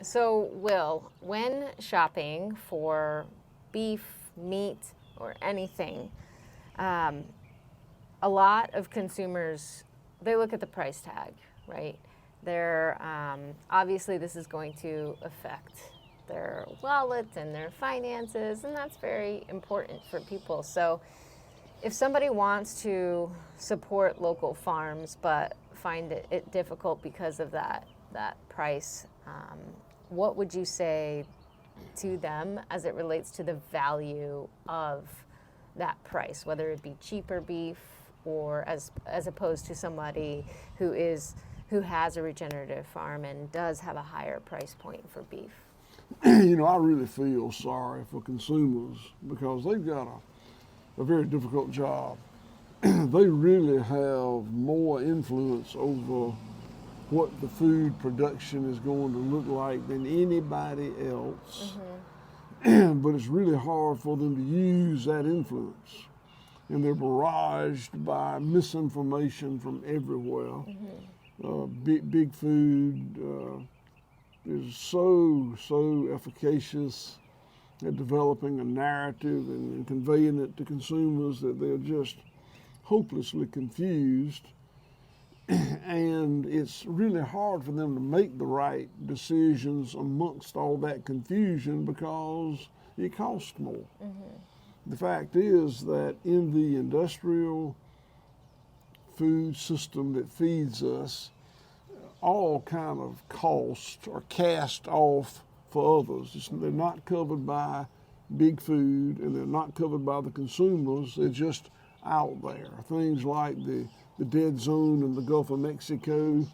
So, Will, when shopping for beef, meat, or anything, um, a lot of consumers, they look at the price tag, right? They're obviously this is going to affect their wallet and their finances, and that's very important for people. So, if somebody wants to support local farms but find it difficult because of that price, what would you say to them as it relates to the value of that price, whether it be cheaper beef or as opposed to somebody who has a regenerative farm and does have a higher price point for beef? I really feel sorry for consumers because they've got a very difficult job. They really have more influence over what the food production is going to look like than anybody else. But it's really hard for them to use that influence. And they're barraged by misinformation from everywhere. Big food is so efficacious at developing a narrative and conveying it to consumers that they're just hopelessly confused. And it's really hard for them to make the right decisions amongst all that confusion because it costs more. The fact is that in the industrial food system that feeds us, all kind of costs are cast off for others. They're not covered by big food and they're not covered by the consumers. They're just out there. Things like the dead zone in the Gulf of Mexico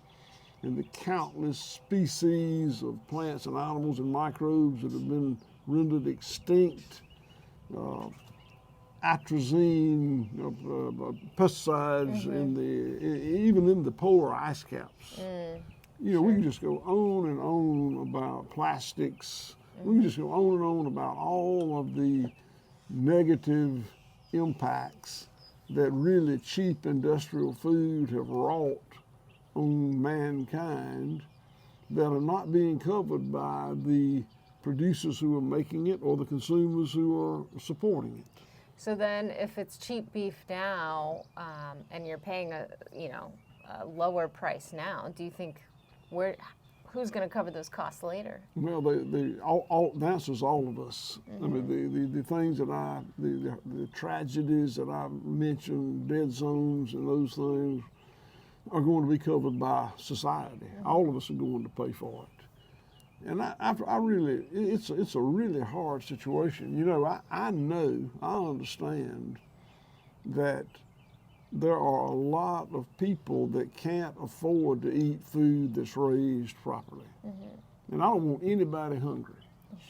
and the countless species of plants and animals and microbes that have been rendered extinct, atrazine, pesticides even in the polar ice caps. We can just go on and on about plastics. We can just go on and on about all of the negative impacts that really cheap industrial food have wrought on mankind that are not being covered by the producers who are making it or the consumers who are supporting it. So then if it's cheap beef now and you're paying a lower price now, do you think who's going to cover those costs later? Well, the answer's all of us. I mean, the things that the tragedies that I mentioned, dead zones and those things, are going to be covered by society. All of us are going to pay for it. And I really, it's a really hard situation. I understand that there are a lot of people that can't afford to eat food that's raised properly. And I don't want anybody hungry.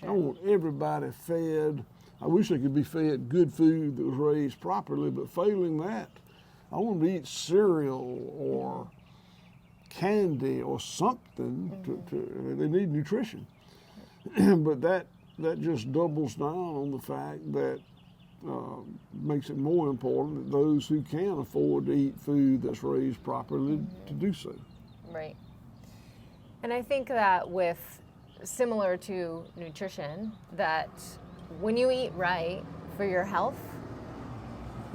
I want everybody fed. I wish they could be fed good food that was raised properly, but failing that, I want them to eat cereal or candy or something. They need nutrition. But that just doubles down on the fact that makes it more important that those who can afford to eat food that's raised properly to do so. Right. And I think that similar to nutrition, that when you eat right for your health,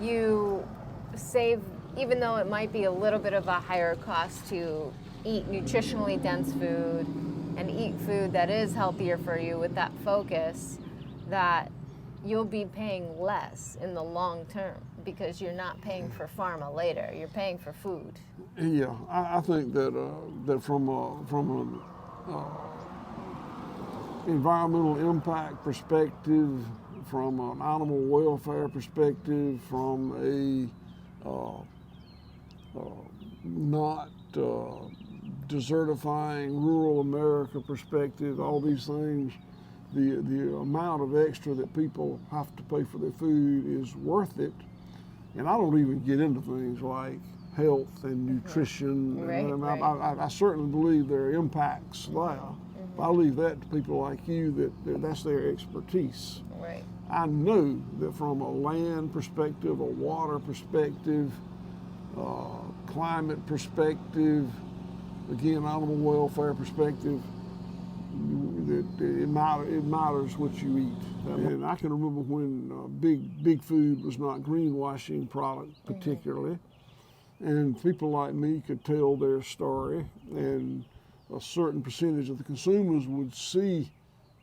you save, even though it might be a little bit of a higher cost to eat nutritionally dense food and eat food that is healthier for you with that focus, that you'll be paying less in the long term because you're not paying for pharma later. You're paying for food. Yeah, I think that from an environmental impact perspective, from an animal welfare perspective, from a not desertifying rural America perspective, all these things, the amount of extra that people have to pay for their food is worth it. And I don't even get into things like health and nutrition. Right. I certainly believe there are impacts there. I leave that to people like you that's their expertise. Right. I know that from a land perspective, a water perspective, climate perspective, again, animal welfare perspective, It matters what you eat. And I can remember when big food was not greenwashing product particularly, and people like me could tell their story, and a certain percentage of the consumers would see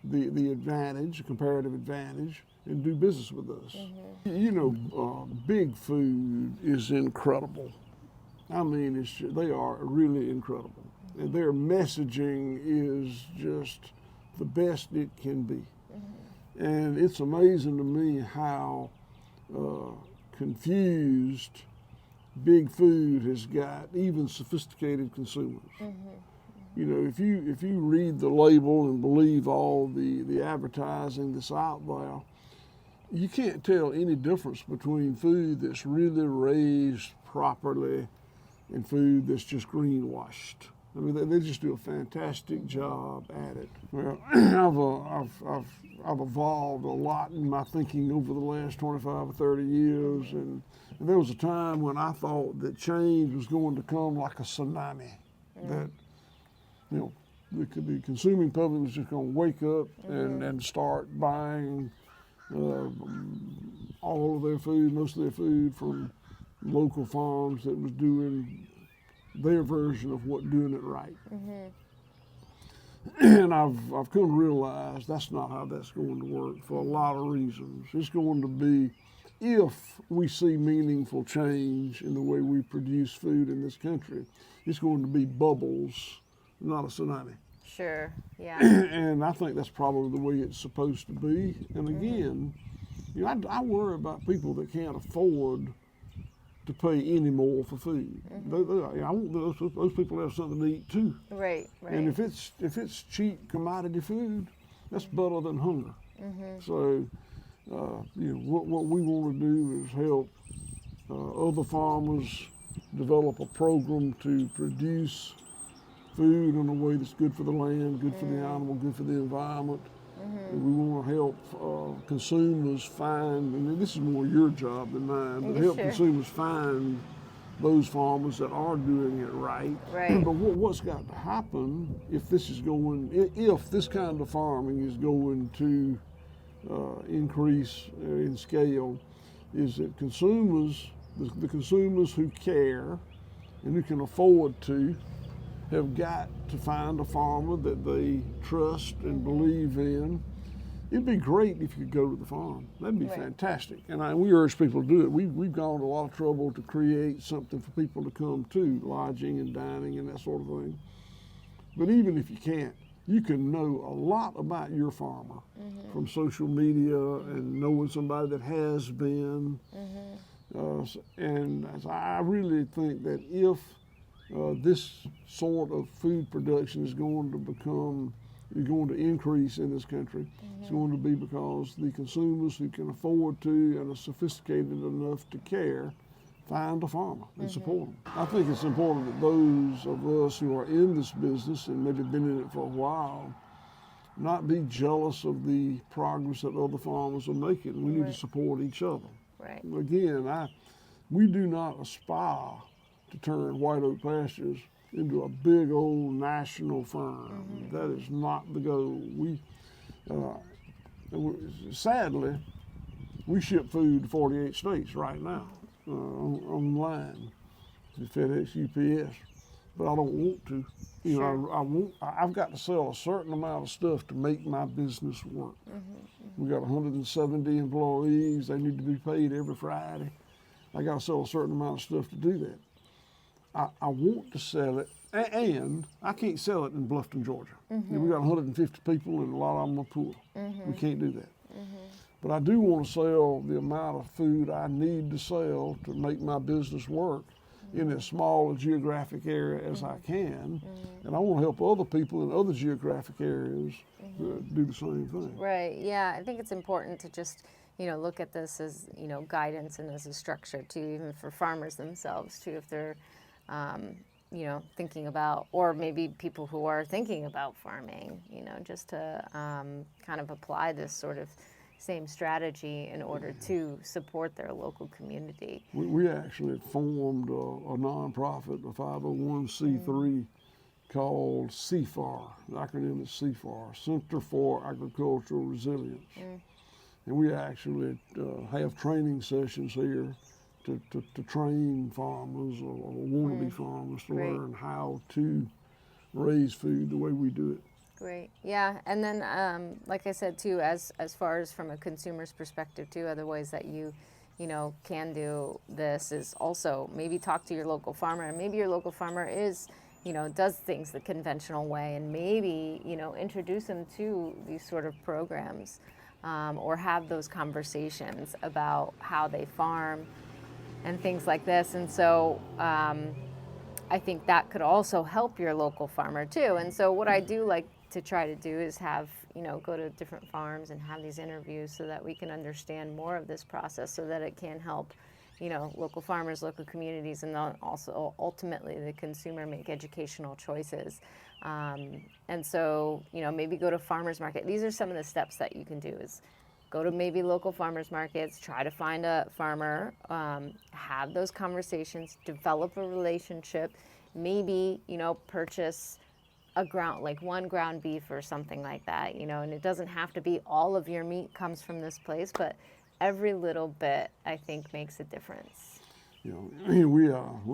the advantage, the comparative advantage, and do business with us. You know, big food is incredible. I mean, they are really incredible. And their messaging is just the best it can be. And it's amazing to me how confused big food has got even sophisticated consumers. You know, if you read the label and believe all the advertising that's out there, you can't tell any difference between food that's really raised properly and food that's just greenwashed. I mean, they just do a fantastic job at it. Well, I've evolved a lot in my thinking over the last 25 or 30 years, and there was a time when I thought that change was going to come like a tsunami, that, you know, the consuming public was just going to wake up and start buying all of their food, most of their food from local farms that was doing their version of doing it right. And I've come to realize that's not how that's going to work for a lot of reasons. It's going to be, if we see meaningful change in the way we produce food in this country, it's going to be bubbles, not a tsunami. Sure, yeah. And I think that's probably the way it's supposed to be. And again, you know, I worry about people that can't afford to pay any more for food. I want those people to have something to eat too. Right, right. And if it's cheap commodity food, that's better than hunger. So, you know, what we want to do is help other farmers develop a program to produce food in a way that's good for the land, good for the animal, good for the environment. And we want to help consumers find, and this is more your job than mine, but help consumers find those farmers that are doing it right. Right. But what's got to happen if this kind of farming is going to increase in scale, is that consumers, the consumers who care and who can afford to, have got to find a farmer that they trust and believe in. It'd be great if you could go to the farm. That'd be fantastic. And we urge people to do it. We've gone to a lot of trouble to create something for people to come to, lodging and dining and that sort of thing. But even if you can't, you can know a lot about your farmer from social media and knowing somebody that has been. And I really think that if this sort of food production is going to increase in this country. It's going to be because the consumers who can afford to and are sophisticated enough to care find a farmer and support them. I think it's important that those of us who are in this business and maybe been in it for a while not be jealous of the progress that other farmers are making. We need to support each other. Right. Again, we do not aspire to turn White Oak Pastures into a big old national firm. That is not the goal. Sadly, we ship food to 48 states right now online, to FedEx, UPS, but I don't want to. You know, I've got to sell a certain amount of stuff to make my business work. We got 170 employees. They need to be paid every Friday. I got to sell a certain amount of stuff to do that. I want to sell it, and I can't sell it in Bluffton, Georgia. We got 150 people, and a lot of them are poor. We can't do that. But I do want to sell the amount of food I need to sell to make my business work in as small a geographic area as I can. And I want to help other people in other geographic areas do the same thing. Right, yeah, I think it's important to just, you know, look at this as, you know, guidance and as a structure too, even for farmers themselves too, if they're you know, thinking about, or maybe people who are thinking about farming, you know, just to kind of apply this sort of same strategy in order to support their local community. We actually formed a nonprofit, a 501c3, called CFAR. The acronym is CFAR, Center for Agricultural Resilience. And we actually have training sessions here to train farmers or wannabe farmers to Great. learn how to raise food the way we do it. Great. Yeah. And then, like I said, too, as far as from a consumer's perspective, too, other ways that you can do this is also maybe talk to your local farmer. And maybe your local farmer is, does things the conventional way. And maybe, introduce them to these sort of programs or have those conversations about how they farm and things like this. And so, I think that could also help your local farmer too. And so what I do like to try to do is have, go to different farms and have these interviews so that we can understand more of this process so that it can help, local farmers, local communities, and then also ultimately the consumer make educational choices. And so, maybe go to farmers market. These are some of the steps that you can do is go to maybe local farmers markets, try to find a farmer, have those conversations, develop a relationship, maybe, purchase one ground beef or something like that, and it doesn't have to be all of your meat comes from this place, but every little bit, I think, makes a difference. We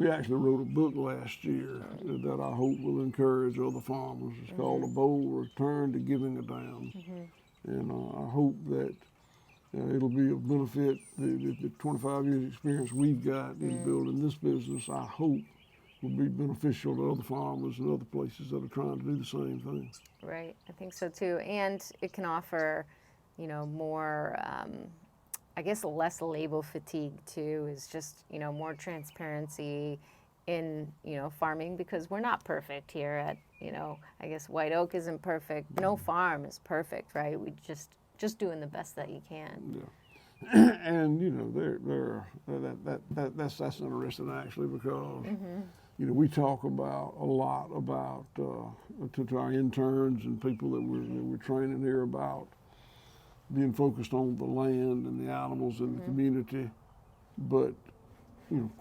actually wrote a book last year that I hope will encourage other farmers. It's called A Bold Return to Giving a Damn. And I hope that it'll be of benefit. The 25 years experience we've got in building this business, I hope, will be beneficial to other farmers and other places that are trying to do the same thing. Right, I think so too. And it can offer, more, I guess less label fatigue too, is just, more transparency in, farming, because we're not perfect here at, I guess White Oak isn't perfect. No farm is perfect, right? We just doing the best that you can. Yeah. And that's interesting actually, because we talk about a lot about to our interns and people that we're training here about being focused on the land and the animals in the community, but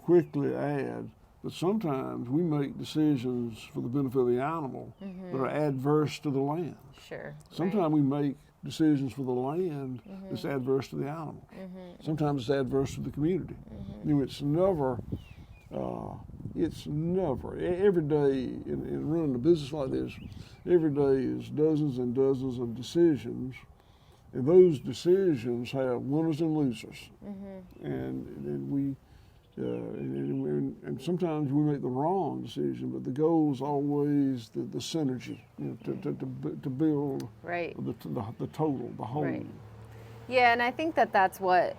quickly add that sometimes we make decisions for the benefit of the animal that are adverse to the land. Sure. Sometimes we make decisions for the land that's adverse to the animal. Sometimes it's adverse to the community. It's never, every day in running a business like this, every day is dozens and dozens of decisions, and those decisions have winners and losers. And sometimes we make the wrong decision, but the goal is always the synergy, to build the total, the whole. Right. Yeah, and I think that's what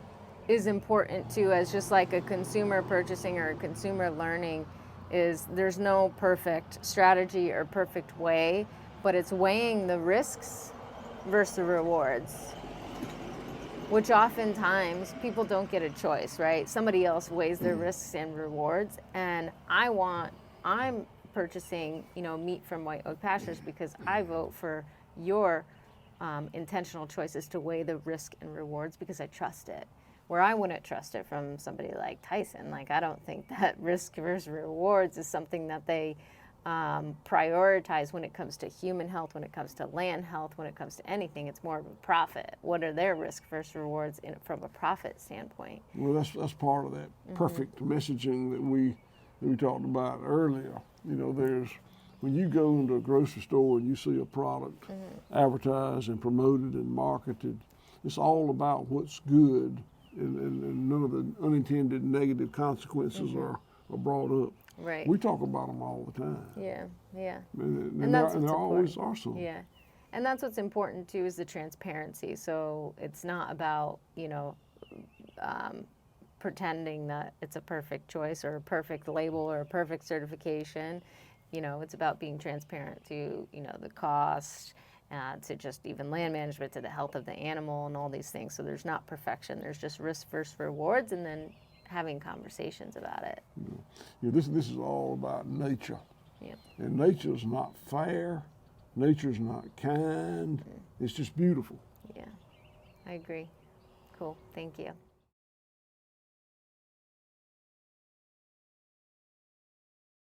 is important too, as just like a consumer purchasing or a consumer learning, is there's no perfect strategy or perfect way, but it's weighing the risks versus the rewards, which oftentimes people don't get a choice, right? Somebody else weighs their risks and rewards, and I'm purchasing, meat from White Oak Pastures because I vote for your intentional choices to weigh the risk and rewards because I trust it. Where I wouldn't trust it from somebody like Tyson. Like, I don't think that risk versus rewards is something that they prioritize when it comes to human health, when it comes to land health, when it comes to anything. It's more of a profit. What are their risk versus rewards from a profit standpoint? Well, that's part of that perfect messaging that we talked about earlier. There's, when you go into a grocery store and you see a product advertised and promoted and marketed, it's all about what's good, and none of the unintended negative consequences are brought up. Right. We talk about them all the time. Yeah, yeah. And there always are some. Yeah. And that's what's important too, is the transparency. So it's not about, pretending that it's a perfect choice or a perfect label or a perfect certification. It's about being transparent to, the cost, to just even land management, to the health of the animal and all these things. So there's not perfection. There's just risk versus rewards, and then having conversations about it. This is all about nature. Yeah. And nature's not fair. Nature's not kind. It's just beautiful. Yeah, I agree. Cool. Thank you.